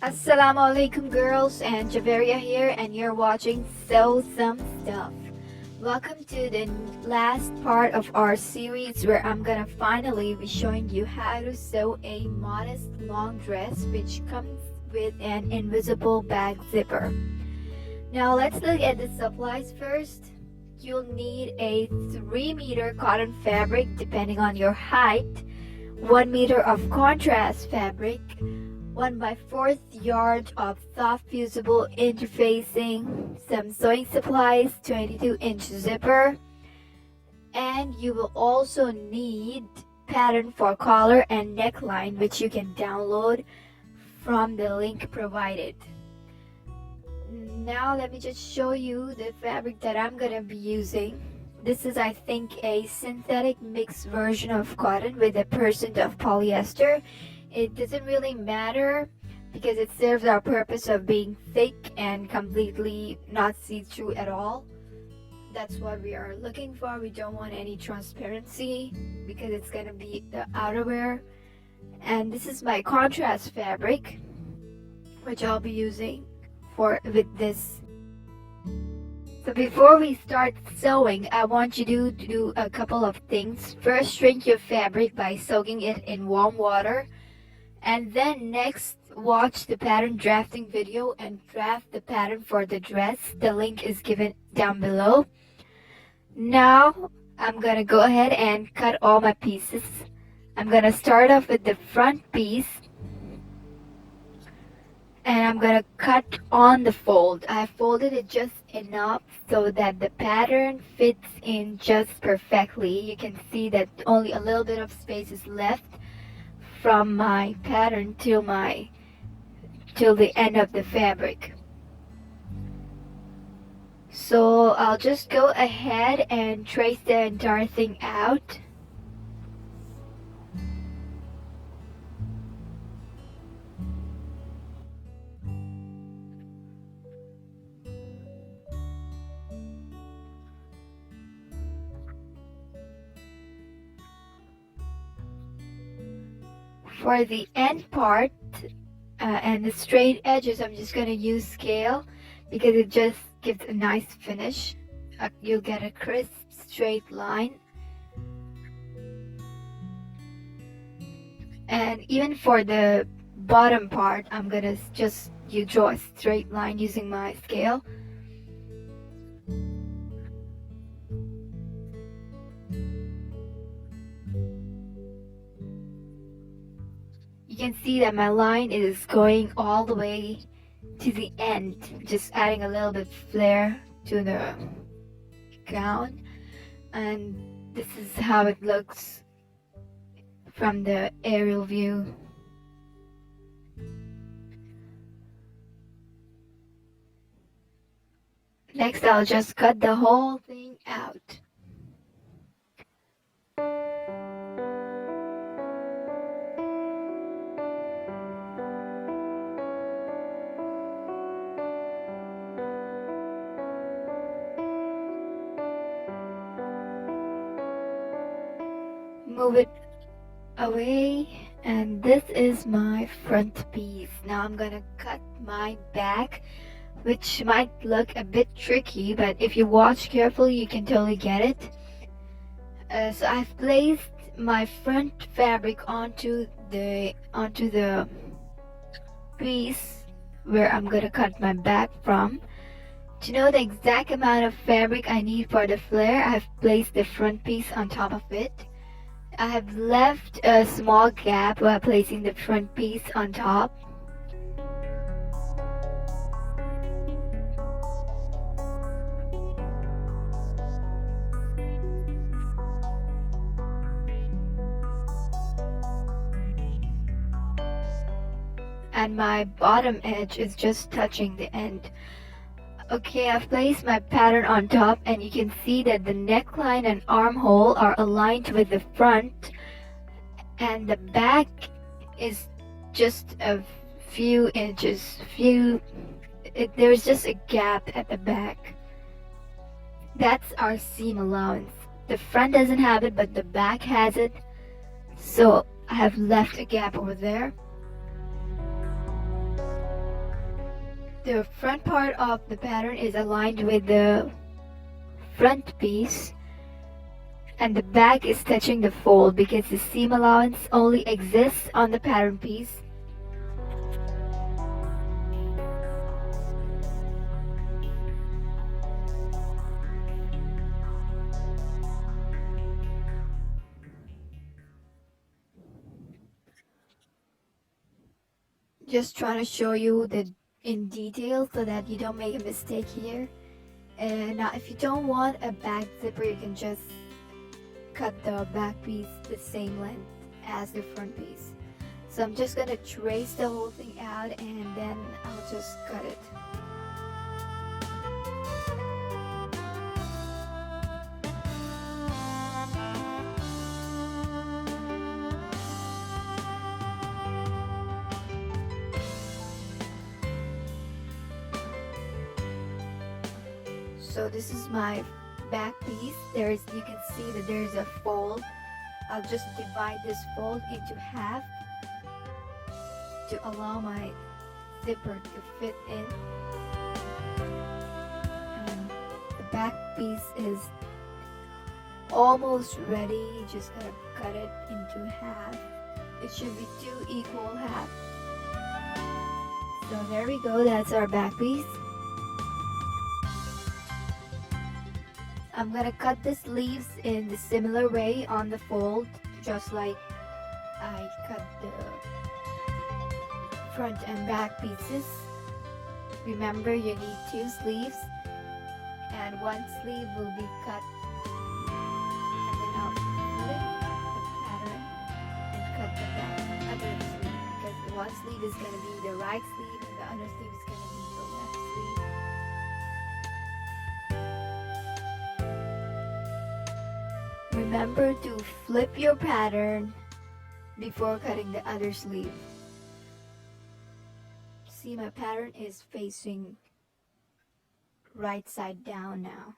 Assalamu alaikum girls, and Javeria here, and you're watching Sew Some Stuff. Welcome to the last part of our series where I'm gonna finally be showing you how to sew a modest long dress which comes with an invisible bag zipper. Now let's look at the supplies first. You'll need a 3-meter cotton fabric depending on your height, 1 meter of contrast fabric, 1/4 yard of soft fusible interfacing, some sewing supplies, 22-inch zipper, and you will also need pattern for collar and neckline, which you can download from the link provided. Now let me just show you the fabric that I'm gonna be using. This is, I think, a synthetic mixed version of cotton with a percent of polyester. It doesn't really matter because it serves our purpose of being thick and completely not see-through at all. That's what we are looking for. We don't want any transparency because it's going to be the outerwear. And this is my contrast fabric, which I'll be using with this. So before we start sewing, I want you to do a couple of things. First, shrink your fabric by soaking it in warm water. And then next, watch the pattern drafting video and draft the pattern for the dress. The link is given down below. Now I'm gonna go ahead and cut all my pieces. I'm gonna start off with the front piece, and I'm gonna cut on the fold. I folded it just enough so that the pattern fits in just perfectly. You can see that only a little bit of space is left from my pattern till the end of the fabric. So I'll just go ahead and trace the entire thing out. For the end part and the straight edges, I'm just going to use scale because it just gives a nice finish. You'll get a crisp straight line. And even for the bottom part, I'm going to draw a straight line using my scale. You can see that my line is going all the way to the end, just adding a little bit flare to the gown. And this is how it looks from the aerial view. Next, I'll just cut the whole thing out. Move it away, and this is my front piece. Now I'm gonna cut my back. which might look a bit tricky, but if you watch carefully, you can totally get it. So I've placed my front fabric onto the piece where I'm gonna cut my back from. To know the exact amount of fabric I need for the flare, I've placed the front piece on top of it. I have left a small gap while placing the front piece on top. And my bottom edge is just touching the end. Okay, I've placed my pattern on top and you can see that the neckline and armhole are aligned with the front and the back is just a few inches, there's just a gap at the back. That's our seam allowance. The front doesn't have it, but the back has it. So I have left a gap over there. The front part of the pattern is aligned with the front piece and the back is touching the fold because the seam allowance only exists on the pattern piece. Just trying to show you in detail so that you don't make a mistake here. And now if you don't want a back zipper, you can just cut the back piece the same length as the front piece. So I'm just gonna trace the whole thing out and then I'll just cut it. So this is my back piece. You can see that there's a fold. I'll just divide this fold into half to allow my zipper to fit in. And the back piece is almost ready. You just gotta cut it into half. It should be 2 equal halves. So there we go, that's our back piece. I'm gonna cut the sleeves in the similar way on the fold, just like I cut the front and back pieces. Remember, you need 2 sleeves and 1 sleeve will be cut. And then I'll flip the pattern and cut the other sleeve because the 1 sleeve is gonna be the right sleeve and the other sleeve is gonna be the left sleeve. Remember to flip your pattern before cutting the other sleeve. See, my pattern is facing right side down now.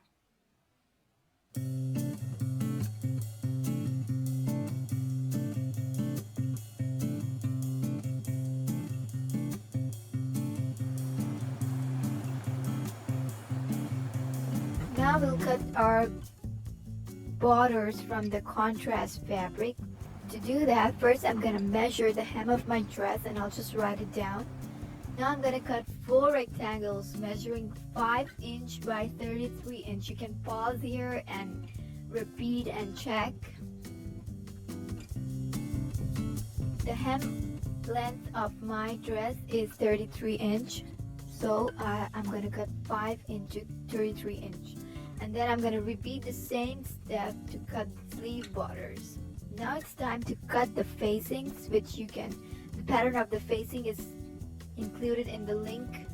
Now we'll cut our borders from the contrast fabric. To do that, first I'm gonna measure the hem of my dress and I'll just write it down. Now I'm gonna cut 4 rectangles measuring 5 inch by 33 inch. You can pause here and repeat and check. The hem length of my dress is 33 inch. So I'm gonna cut 5 into 33 inch. And then I'm going to repeat the same step to cut the sleeve borders. Now it's time to cut the facings, which the pattern of the facing is included in the link.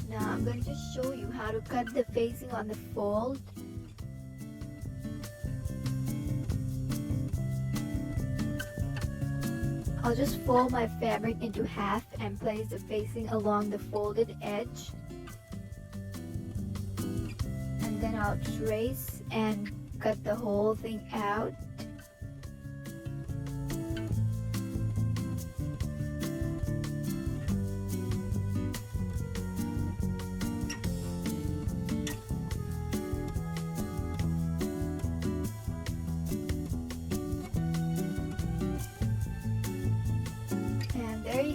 Now I'm going to just show you how to cut the facing on the fold. I'll just fold my fabric into half and place the facing along the folded edge. Then I'll trace and cut the whole thing out.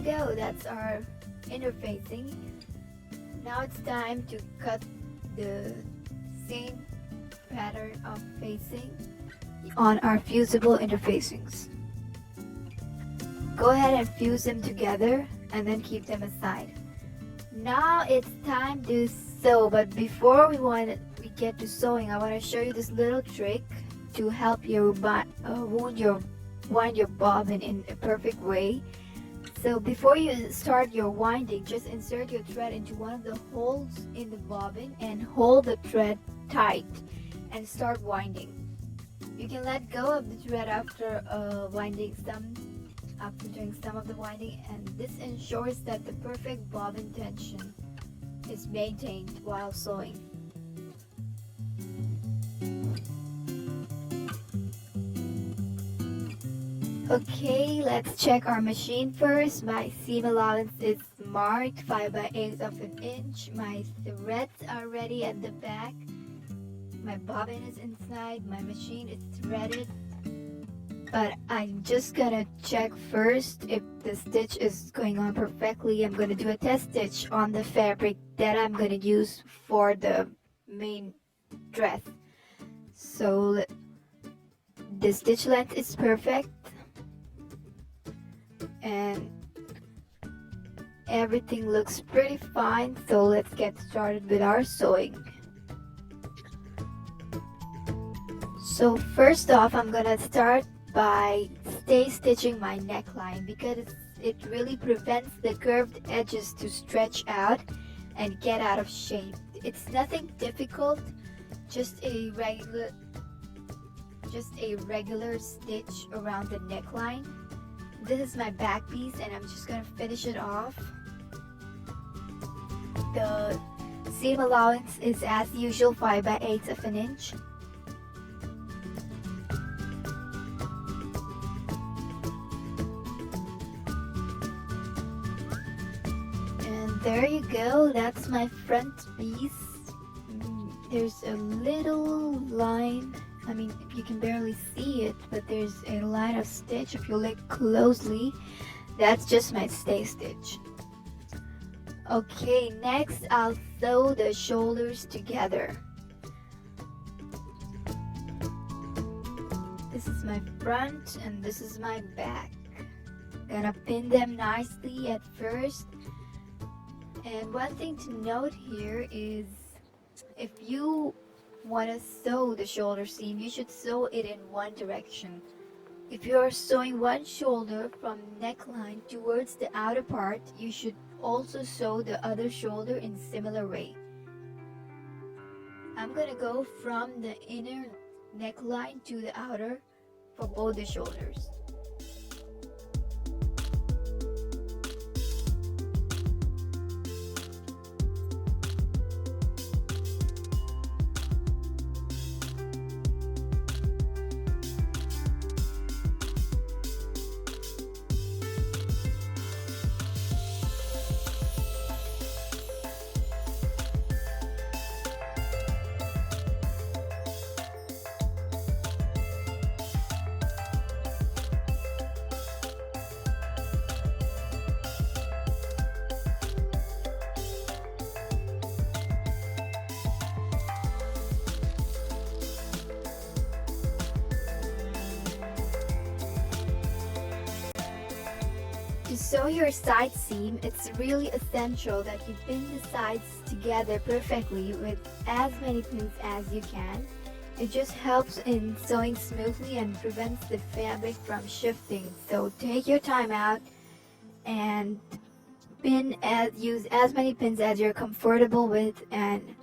go, that's our interfacing. Now it's time to cut the same pattern of facing on our fusible interfacings. Go ahead and fuse them together and then keep them aside. Now it's time to sew, but before we get to sewing, I want to show you this little trick to help you wind your bobbin in a perfect way. So before you start your winding, just insert your thread into one of the holes in the bobbin and hold the thread tight and start winding. You can let go of the thread after doing some of the winding, and this ensures that the perfect bobbin tension is maintained while sewing. Okay, let's check our machine first. My seam allowance is marked 5 by 8 of an inch. My threads are ready at the back. My bobbin is inside. My machine is threaded. But I'm just gonna check first if the stitch is going on perfectly. I'm gonna do a test stitch on the fabric that I'm gonna use for the main dress. So the stitch length is perfect and everything looks pretty fine, so let's get started with our sewing. So first off, I'm gonna start by stay stitching my neckline because it really prevents the curved edges to stretch out and get out of shape. It's nothing difficult, just a regular stitch around the neckline. This is my back piece and I'm just gonna finish it off. The seam allowance is as usual 5 by 8 of an inch. And there you go, that's my front piece. There's a little line, I mean, you can barely see it, but there's a line of stitch. If you look closely, that's just my stay stitch. Okay, next I'll sew the shoulders together. This is my front and this is my back. Gonna pin them nicely at first. And one thing to note here is if you want to sew the shoulder seam, you should sew it in one direction. If you are sewing one shoulder from neckline towards the outer part, you should also sew the other shoulder in similar way. I'm gonna go from the inner neckline to the outer for both the shoulders. To sew your side seam, it's really essential that you pin the sides together perfectly with as many pins as you can. It just helps in sewing smoothly and prevents the fabric from shifting. So take your time out and use as many pins as you're comfortable with and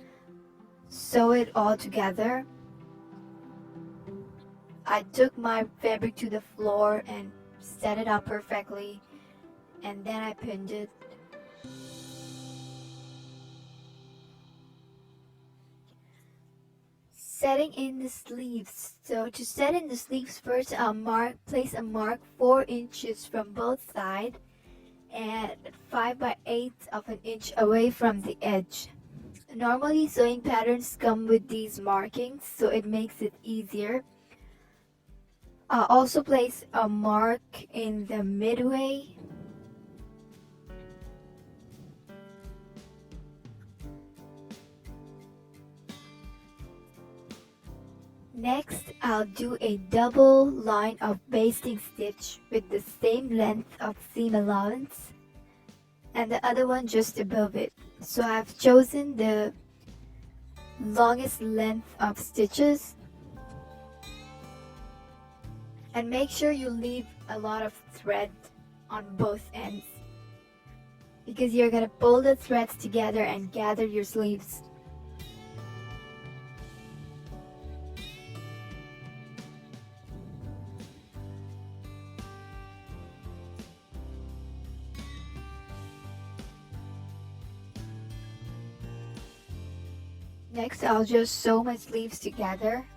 sew it all together. I took my fabric to the floor and set it up perfectly, and then I pinned it. Setting in the sleeves. So to set in the sleeves, first I'll place a mark 4 inches from both sides and 5 by 8 of an inch away from the edge. Normally sewing patterns come with these markings, so it makes it easier. I'll also place a mark in the midway Next, I'll do a double line of basting stitch with the same length of seam allowance and the other one just above it. So I've chosen the longest length of stitches, and make sure you leave a lot of thread on both ends because you're gonna pull the threads together and gather your sleeves. Next, I'll just sew my sleeves together.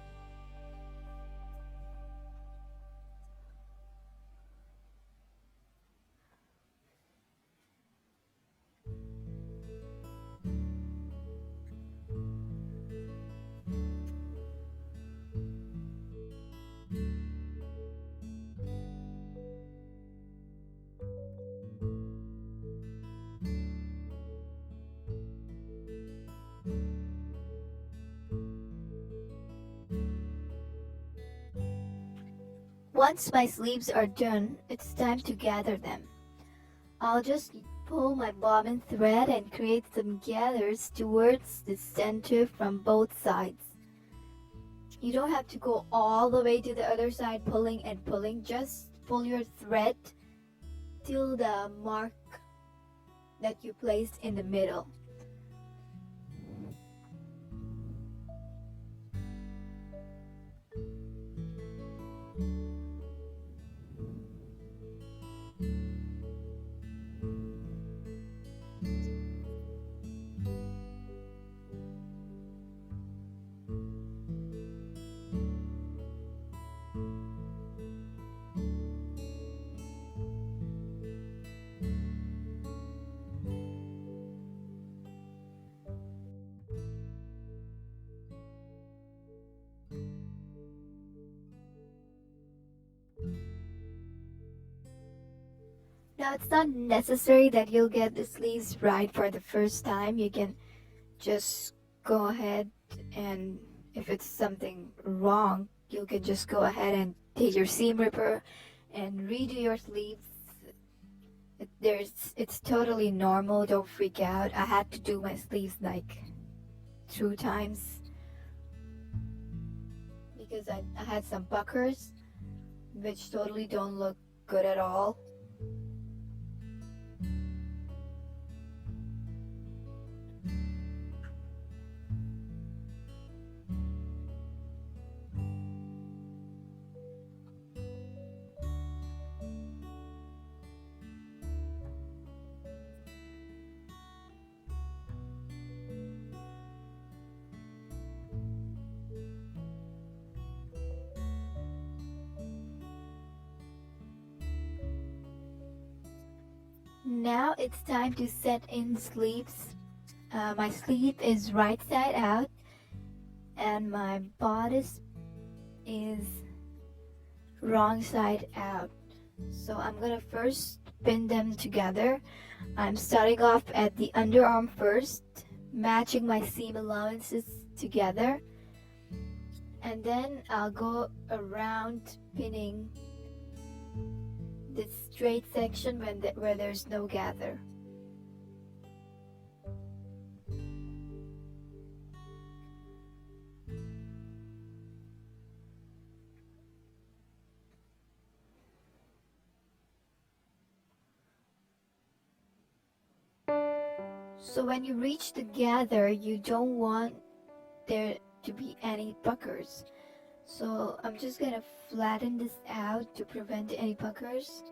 Once my sleeves are done, it's time to gather them. I'll just pull my bobbin thread and create some gathers towards the center from both sides. You don't have to go all the way to the other side pulling and pulling, just pull your thread till the mark that you placed in the middle. Now it's not necessary that you'll get the sleeves right for the first time. You can just go ahead, and if it's something wrong, you can just go ahead and take your seam ripper and redo your sleeves. It's totally normal, don't freak out. I had to do my sleeves like 2 times because I had some puckers which totally don't look good at all. Now it's time to set in sleeves. My sleeve is right side out and my bodice is wrong side out. So I'm gonna first pin them together. I'm starting off at the underarm first, matching my seam allowances together, and then I'll go around pinning this straight section where there's no gather. So when you reach the gather, you don't want there to be any puckers. So I'm just gonna flatten this out to prevent any puckers.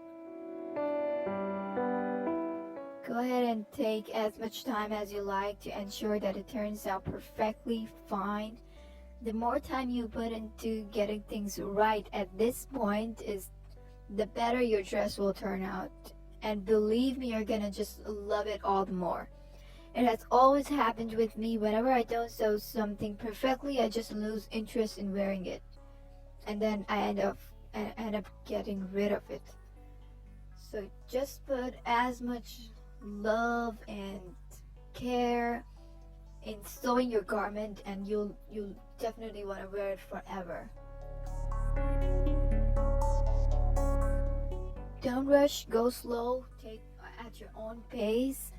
Go ahead and take as much time as you like to ensure that it turns out perfectly fine. The more time you put into getting things right at this point is the better your dress will turn out. And believe me, you're gonna just love it all the more. It has always happened with me. Whenever I don't sew something perfectly, I just lose interest in wearing it. And then I end up getting rid of it. So just put as much love and care in sewing your garment, and you'll definitely want to wear it forever. Don't rush, go slow, take at your own pace.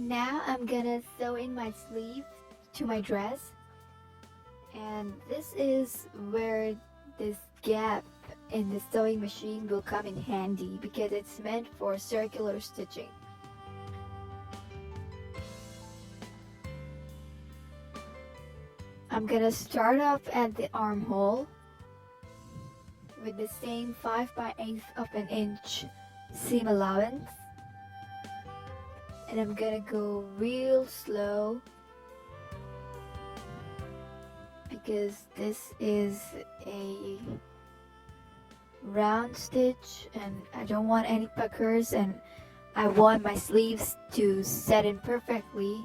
Now I'm gonna sew in my sleeve to my dress, and this is where this gap in the sewing machine will come in handy because it's meant for circular stitching. I'm gonna start off at the armhole with the same 5/8 of an inch seam allowance, and I'm gonna go real slow because this is a round stitch and I don't want any puckers, and I want my sleeves to set in perfectly,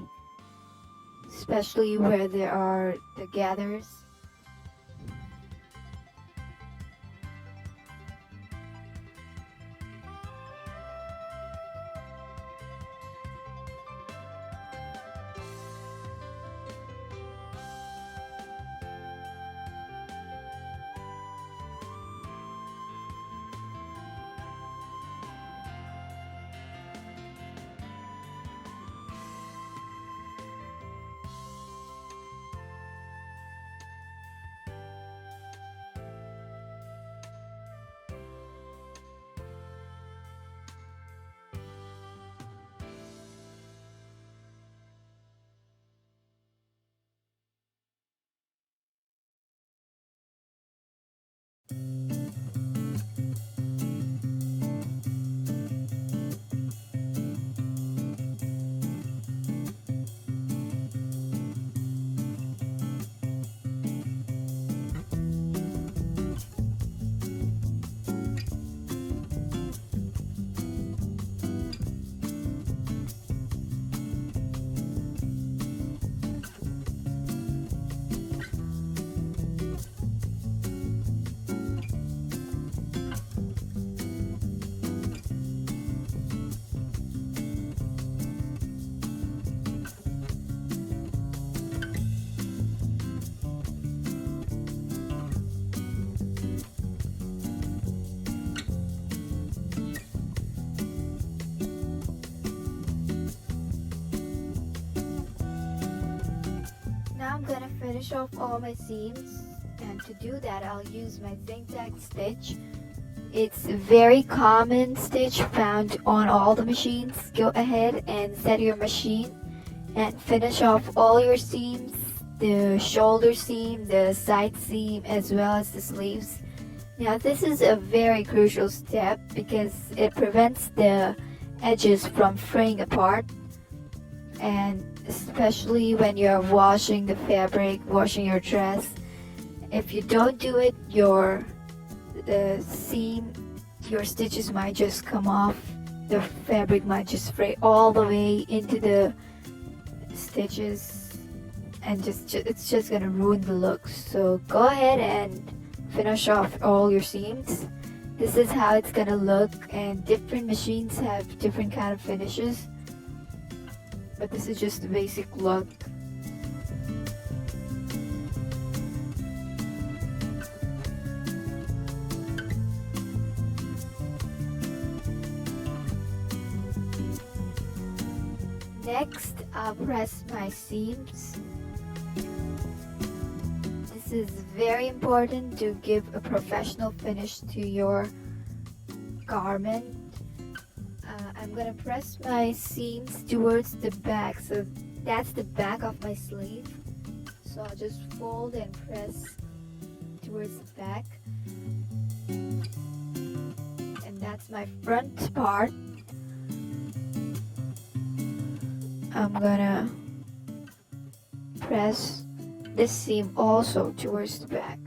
especially where there are the gathers. Now I'm gonna finish off all my seams, and to do that I'll use my zigzag stitch. It's a very common stitch found on all the machines. Go ahead and set your machine and finish off all your seams, the shoulder seam, the side seam, as well as the sleeves. Now this is a very crucial step because it prevents the edges from fraying apart, and especially when you're washing the fabric, washing your dress. If you don't do it, the seam, your stitches might just come off. The fabric might just fray all the way into the stitches, and it's just gonna ruin the look. So go ahead and finish off all your seams. This is how it's gonna look, and different machines have different kind of finishes, but this is just the basic look. Next, I'll press my seams. This is very important to give a professional finish to your garment. I'm gonna press my seams towards the back, so that's the back of my sleeve. So I'll just fold and press towards the back, and that's my front part. I'm gonna press this seam also towards the back.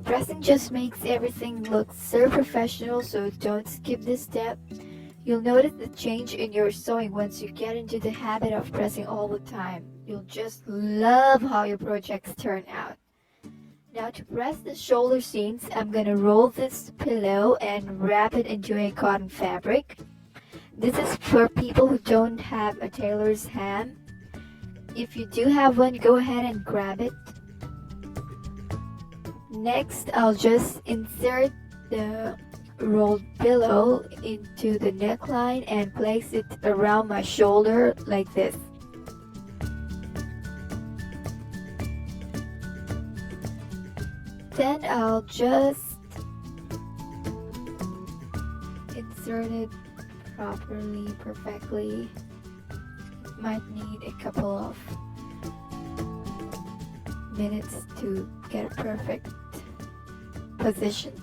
Pressing just makes everything look so professional, so don't skip this step. You'll notice the change in your sewing once you get into the habit of pressing all the time. You'll just love how your projects turn out. Now to press the shoulder seams, I'm gonna roll this pillow and wrap it into a cotton fabric. This is for people who don't have a tailor's hand. If you do have one, go ahead and grab it. Next, I'll just insert the rolled pillow into the neckline and place it around my shoulder like this. Then I'll just insert it properly, perfectly. Might need a couple of minutes to get a perfect position.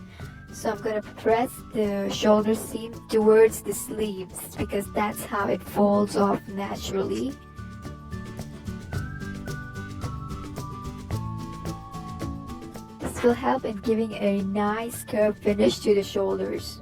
So I'm gonna press the shoulder seam towards the sleeves because that's how it folds off naturally. This will help in giving a nice curved finish to the shoulders.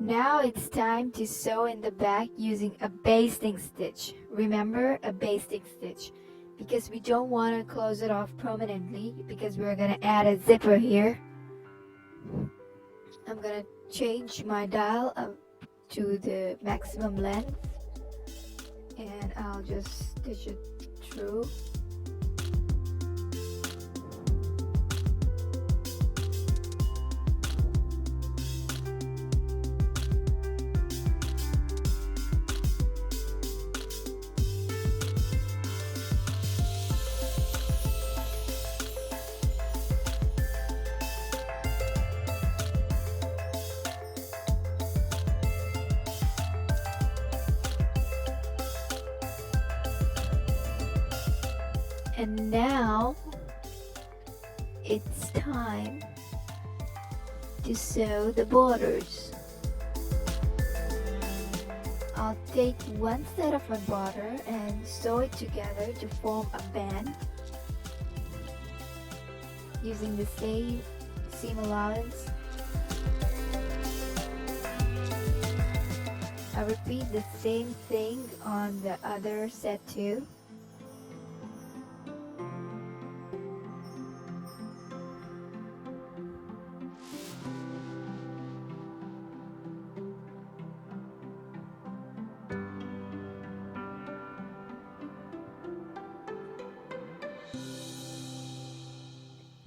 Now it's time to sew in the back using a basting stitch. Remember, a basting stitch, because we don't want to close it off permanently because we're going to add a zipper here. I'm going to change my dial up to the maximum length and I'll just stitch it through. And now it's time to sew the borders. I'll take one side of my border and sew it together to form a band using the same seam allowance. I'll repeat the same thing on the other set too.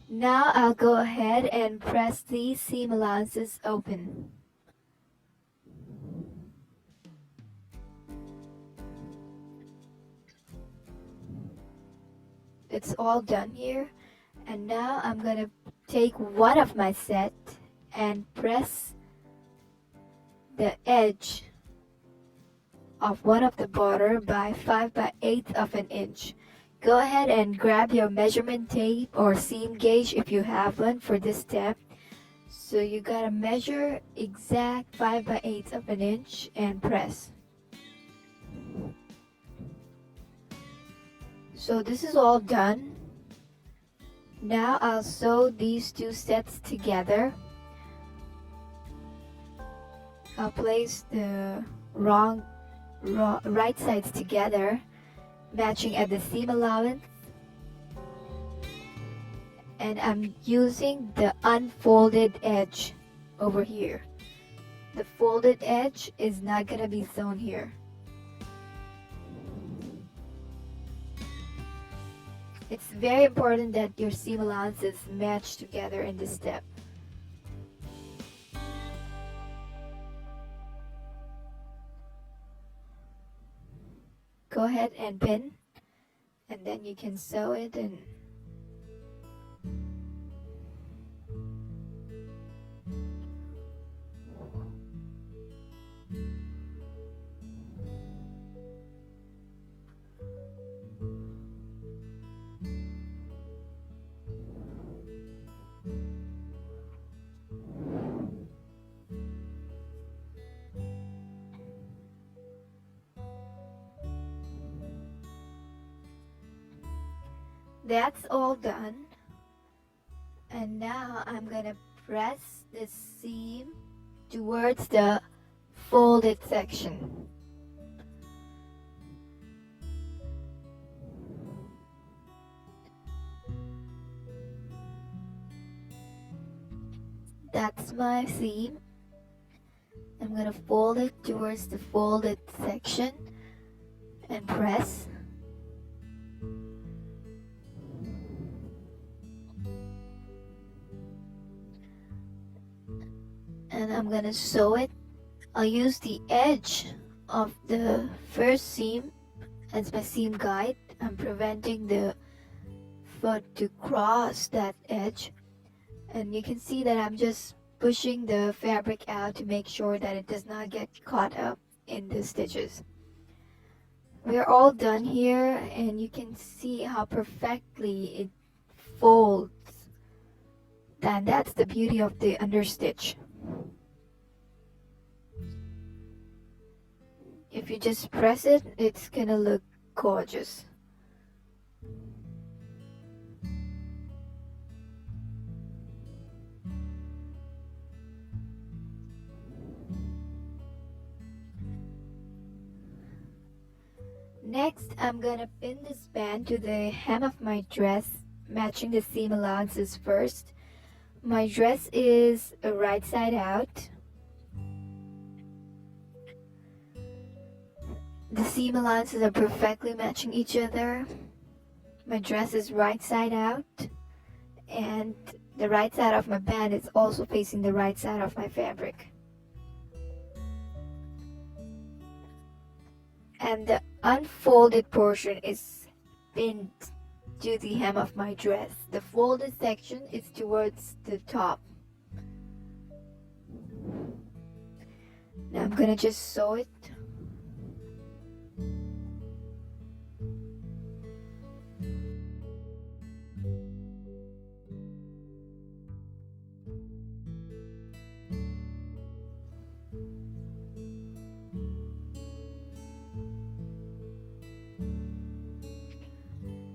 Now I'll go ahead and press these seam allowances open. It's all done here, and now I'm gonna take one of my set and press the edge of one of the border by 5/8 of an inch. Go ahead and grab your measurement tape or seam gauge if you have one for this step. So you gotta measure exact 5 by 8 of an inch and press. So this is all done. Now I'll sew these two sets together. I'll place the right sides together, matching at the seam allowance. And I'm using the unfolded edge over here. The folded edge is not gonna be sewn here. It's very important that your seam allowances match together in this step. Go ahead and pin, and then you can sew it and that's all done. And now I'm gonna press the seam towards the folded section. That's my seam. I'm gonna fold it towards the folded section and press. And I'm gonna sew it. I'll use the edge of the first seam as my seam guide. I'm preventing the foot to cross that edge, and you can see that I'm just pushing the fabric out to make sure that it does not get caught up in the stitches. We're all done here, and you can see how perfectly it folds. And that's the beauty of the understitch. If you just press it, it's gonna look gorgeous. Next, I'm gonna pin this band to the hem of my dress, matching the seam allowances first. My dress is right side out. The seam allowances are perfectly matching each other. My dress is right side out, and the right side of my band is also facing the right side of my fabric. And the unfolded portion is pinned to the hem of my dress. The folded section is towards the top. Now I'm gonna just sew it.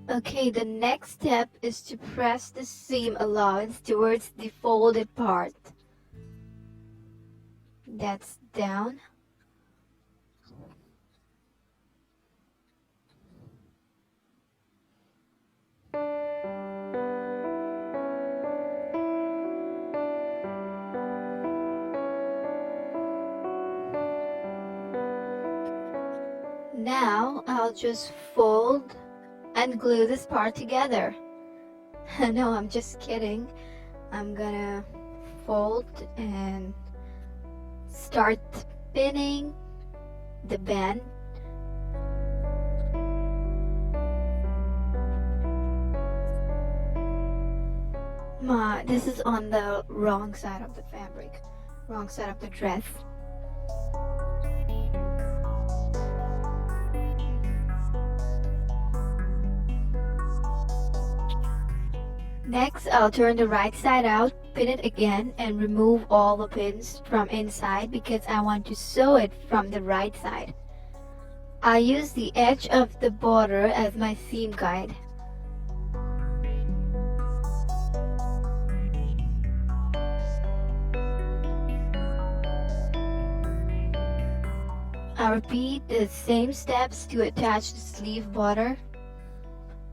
Okay, the next step is to press the seam allowance towards the folded part. That's down. Now I'll just fold and glue this part together. No, I'm just kidding. I'm gonna fold and start pinning the band. This is on the wrong side of the fabric, wrong side of the dress. Next, I'll turn the right side out pin it again and remove all the pins from inside because I want to sew it from the right side. I use the edge of the border as my seam guide. I repeat the same steps to attach the sleeve border.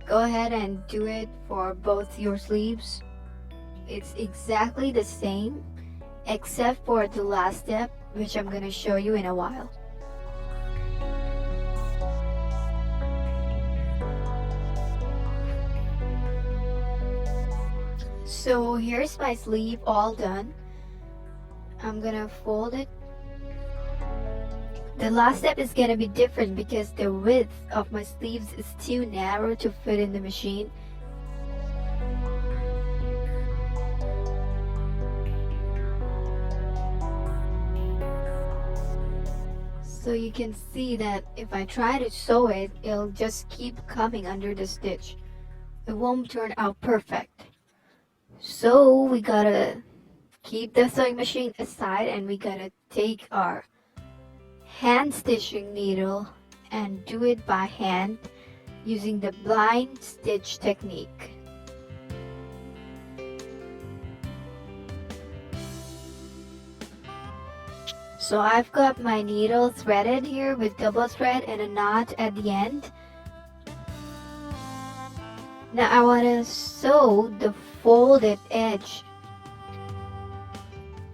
Go ahead and do it for both your sleeves. It's exactly the same except for the last step, which I'm going to show you in a while. So here's my sleeve all done. I'm gonna fold it. The last step is gonna be different because the width of my sleeves is too narrow to fit in the machine. So you can see that if I try to sew it, it'll just keep coming under the stitch. It won't turn out perfect. So we gotta keep the sewing machine aside and we gotta take our hand stitching needle and do it by hand using the blind stitch technique. So I've got my needle threaded here with double thread and a knot at the end. Now I want to sew the folded edge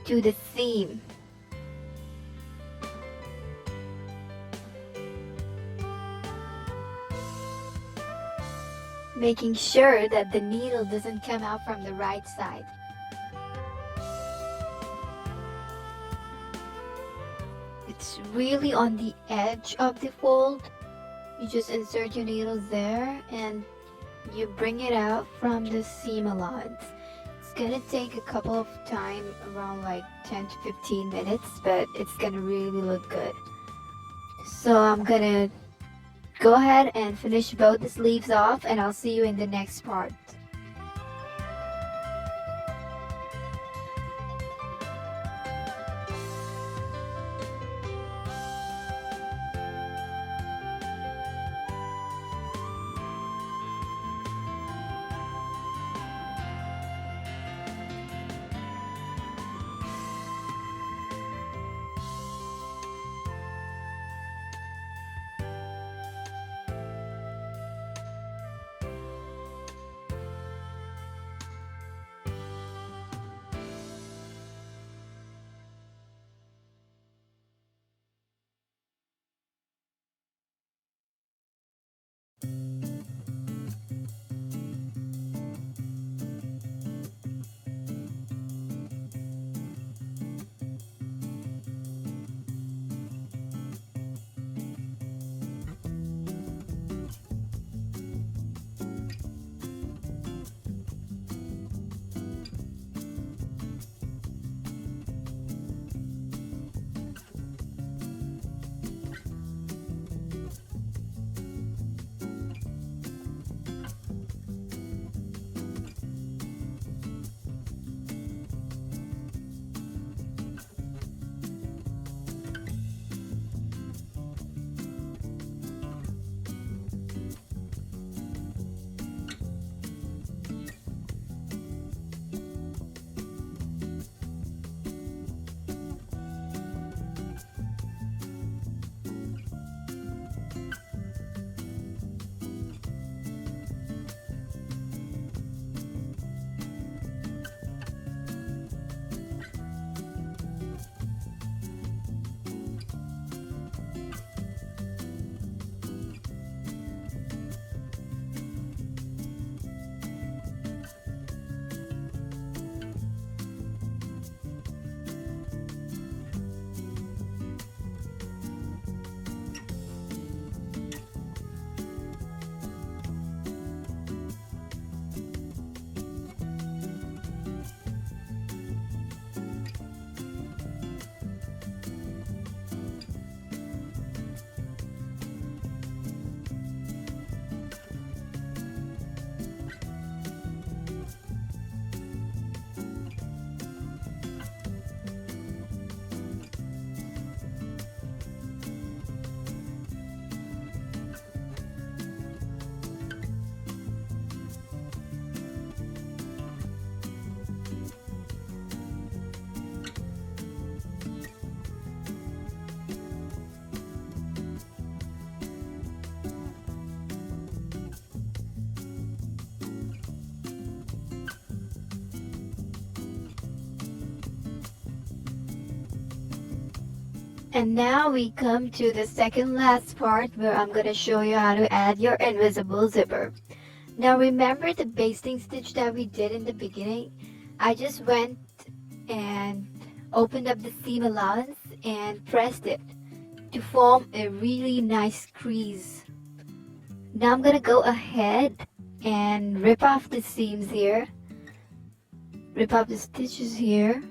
to the seam. Making sure that the needle doesn't come out from the right side. It's really on the edge of the fold. You just insert your needle there and you bring it out from the seam allowance. It's gonna take a couple of time, around like 10 to 15 minutes, but it's gonna really look good. So I'm gonna go ahead and finish both the sleeves off and I'll see you in the next part. And now we come to the second last part where I'm gonna show you how to add your invisible zipper. Now remember the basting stitch that we did in the beginning? I just went and opened up the seam allowance and pressed it to form a really nice crease. Now I'm gonna go ahead and rip off the seams here, rip off the stitches here.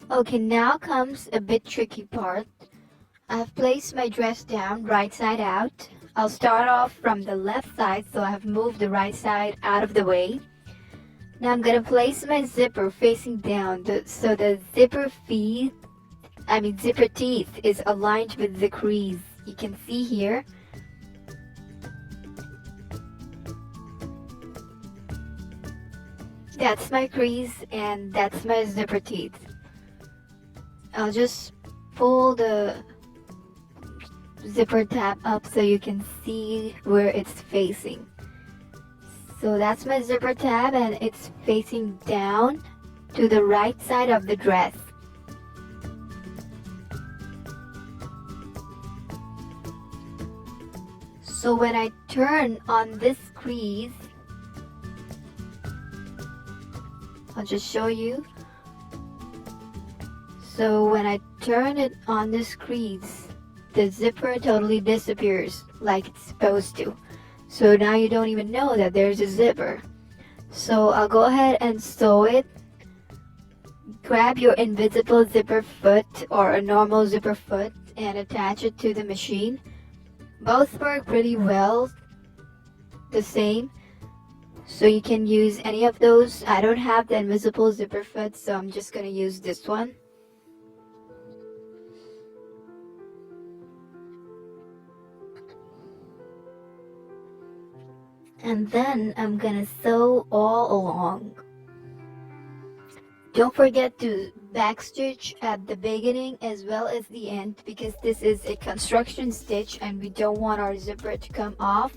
Okay, now comes a bit tricky part. I've placed my dress down right side out. I'll start off from the left side, so I've moved the right side out of the way. Now I'm gonna place my zipper facing down so the zipper teeth is aligned with the crease. You can see here. That's my crease and that's my zipper teeth. I'll just pull the zipper tab up so you can see where it's facing. So that's my zipper tab and it's facing down to the right side of the dress. So when I turn on this crease, I'll just show you. So when I turn it on this crease, the zipper totally disappears like it's supposed to. So now you don't even know that there's a zipper. So I'll go ahead and sew it. Grab your invisible zipper foot or a normal zipper foot and attach it to the machine. Both work pretty well the same, so you can use any of those. I don't have the invisible zipper foot, so I'm just gonna use this one. And then I'm gonna sew all along. Don't forget to backstitch at the beginning as well as the end, because this is a construction stitch and we don't want our zipper to come off.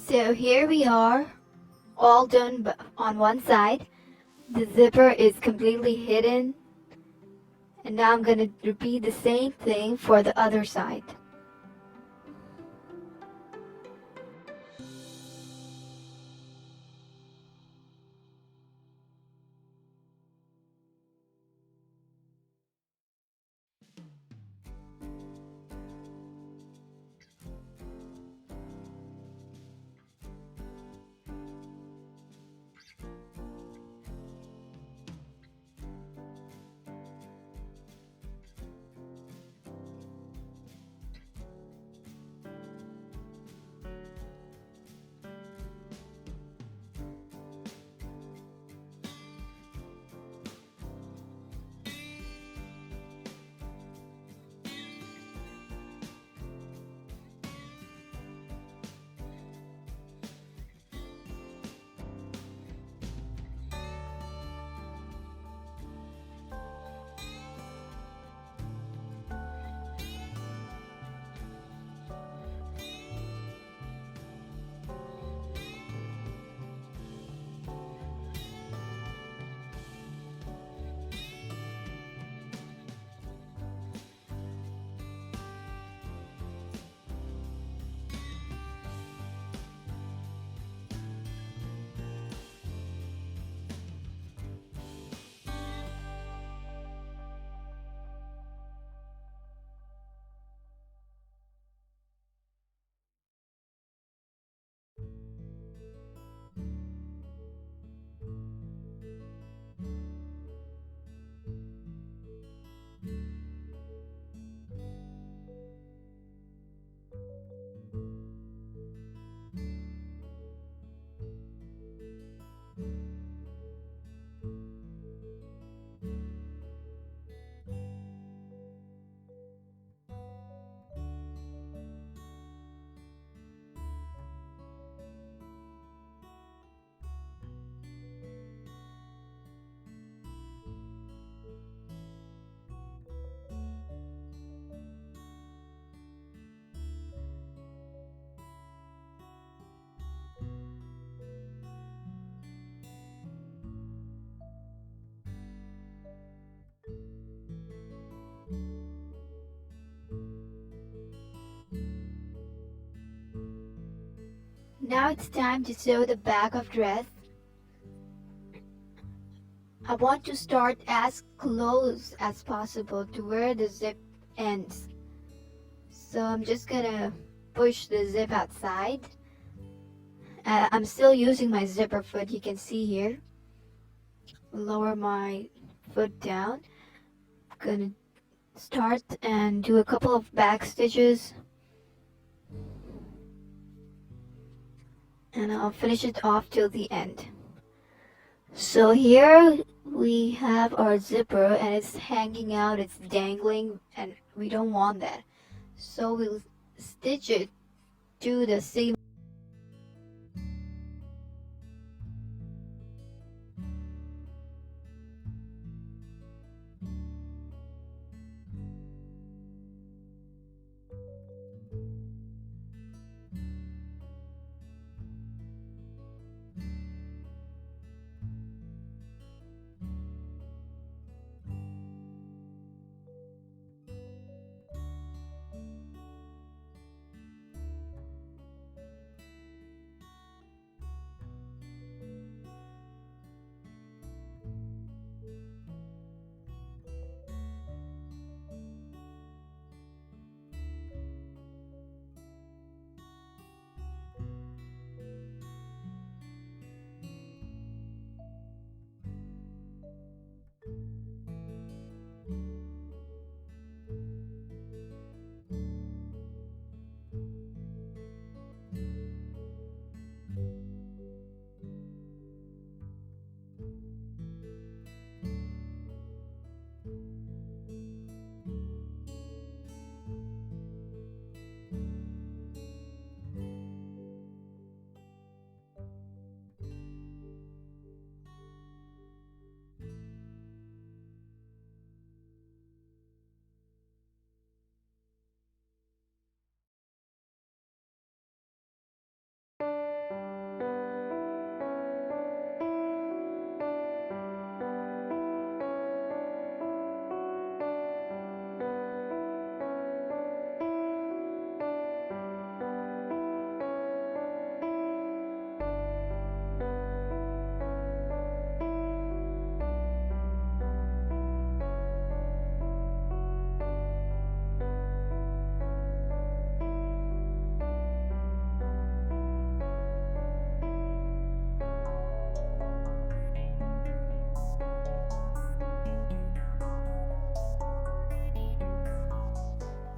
So here we are, all done on one side. The zipper is completely hidden. And now I'm going to repeat the same thing for the other side. Now it's time to sew the back of dress. I want to start as close as possible to where the zip ends. So I'm just gonna push the zip outside. I'm still using my zipper foot, you can see here. Lower my foot down. Gonna start and do a couple of back stitches. And I'll finish it off till the end. So here we have our zipper and it's hanging out, it's dangling, and we don't want that. So we'll stitch it to the seam.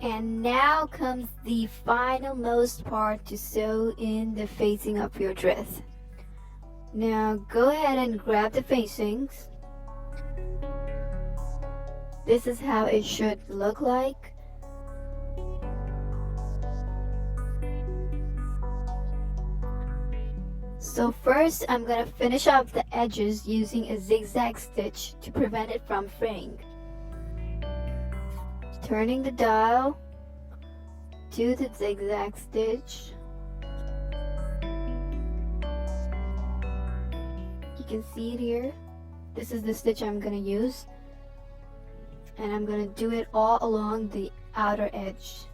And now comes the final most part to sew in the facing of your dress. Now go ahead and grab the facings. This is how it should look like. So first I'm gonna finish up the edges using a zigzag stitch to prevent it from fraying. Turning the dial to the zigzag stitch. You can see it here. This is the stitch I'm gonna use. And I'm gonna do it all along the outer edge.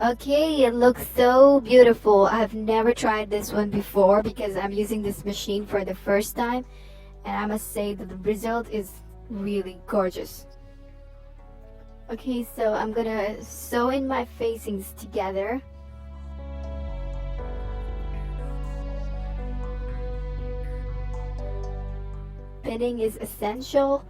Okay, it looks so beautiful. I've never tried this one before because I'm using this machine for the first time. And I must say that the result is really gorgeous. Okay, so I'm gonna sew in my facings together. Pinning is essential.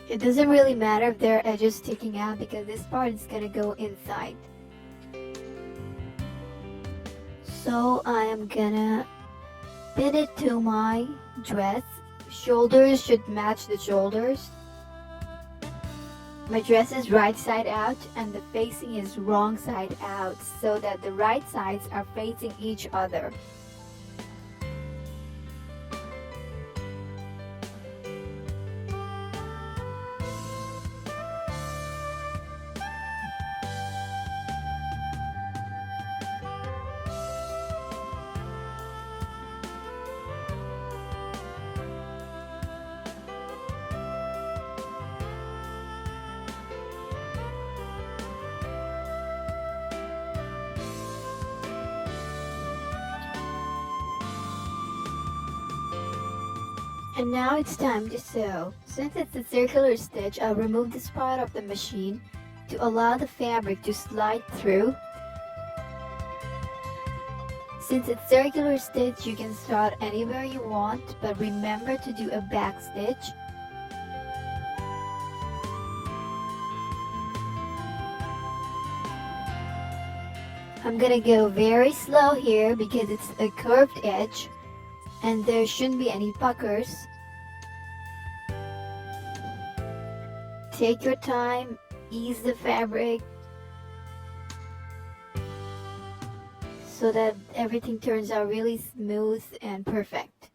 It doesn't really matter if there are edges sticking out because this part is gonna go inside. So I am gonna pin it to my dress. Shoulders should match the shoulders. My dress is right side out and the facing is wrong side out so that the right sides are facing each other. And now it's time to sew. Since it's a circular stitch, I'll remove this part of the machine to allow the fabric to slide through. Since it's circular stitch, you can start anywhere you want, but remember to do a back stitch. I'm gonna go very slow here because it's a curved edge and there shouldn't be any puckers. Take your time, ease the fabric so that everything turns out really smooth and perfect.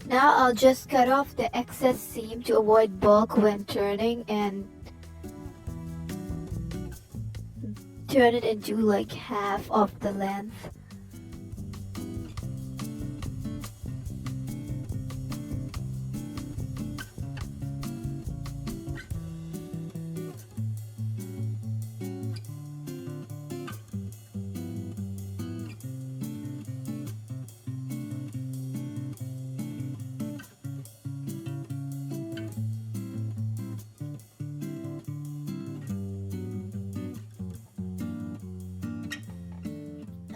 Now I'll just cut off the excess seam to avoid bulk when turning and turn it into like half of the length.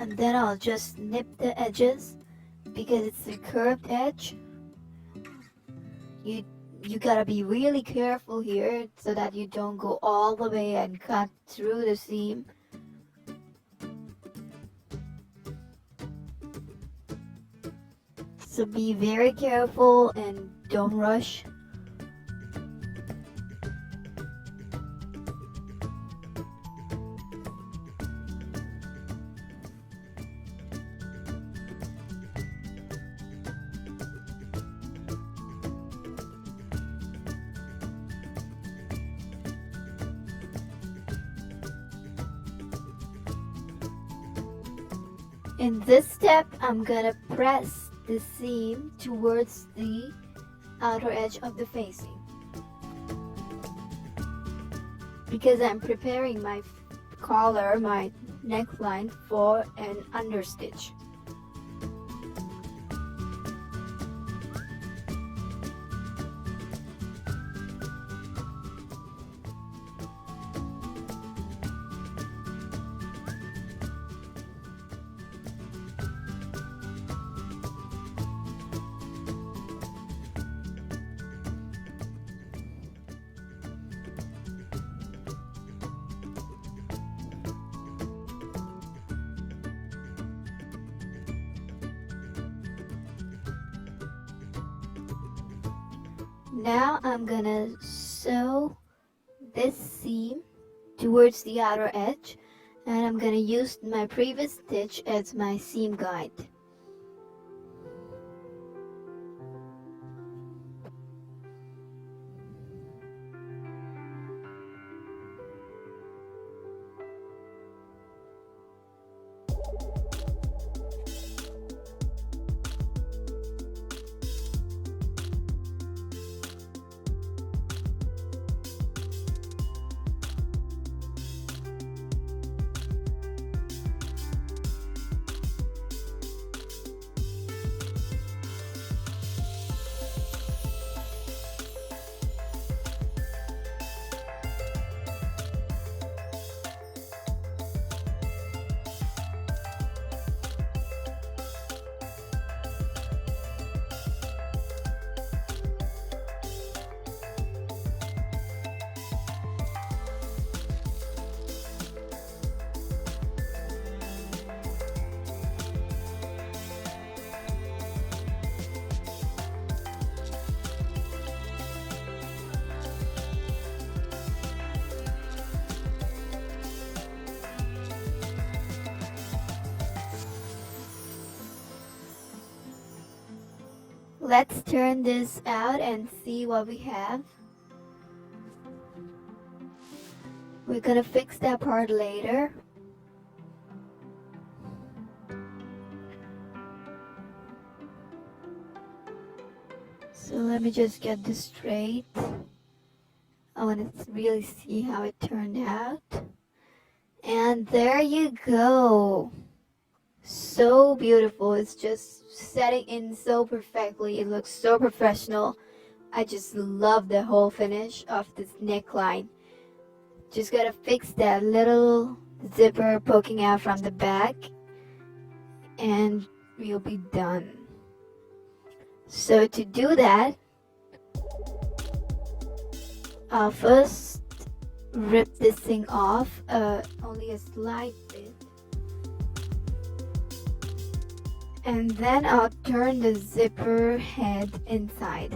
And then I'll just snip the edges because it's a curved edge. You gotta be really careful here so that you don't go all the way and cut through the seam. So be very careful and don't rush. In this step, I'm gonna press the seam towards the outer edge of the facing because I'm preparing my collar, my neckline for an understitch. Now I'm gonna sew this seam towards the outer edge, and I'm gonna use my previous stitch as my seam guide. Let's turn this out and see what we have. We're gonna fix that part later. So let me just get this straight. I want to really see how it turned out. And there you go. So beautiful. It's just setting in so perfectly. It looks so professional. I just love the whole finish of this neckline. Just gotta fix that little zipper poking out from the back and we'll be done. So to do that, I'll first rip this thing off, only a slight bit. And then I'll turn the zipper head inside.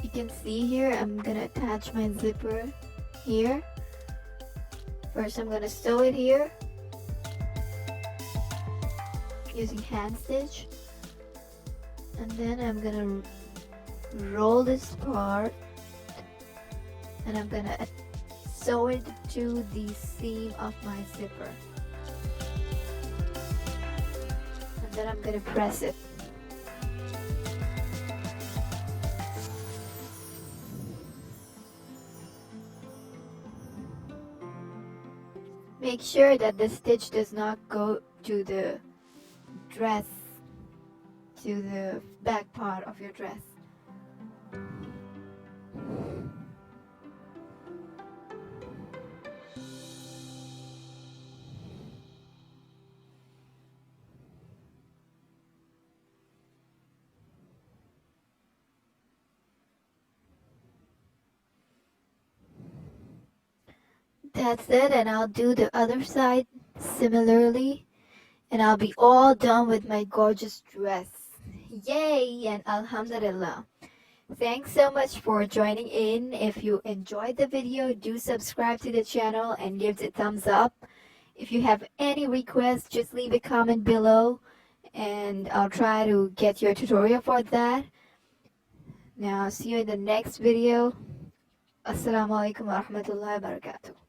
You can see here, I'm gonna attach my zipper here. First I'm gonna sew it here using hand stitch, and then I'm gonna roll this part and I'm gonna sew it to the seam of my zipper, and then I'm gonna press it. Make sure that the stitch does not go to the dress, to the back part of your dress. That's it, and I'll do the other side similarly, and I'll be all done with my gorgeous dress. Yay and alhamdulillah. Thanks so much for joining in. If you enjoyed the video, do subscribe to the channel and give it a thumbs up. If you have any requests, just leave a comment below and I'll try to get your tutorial for that. Now see you in the next video. Assalamu alaikum wa rahmatullahi wa barakatuh.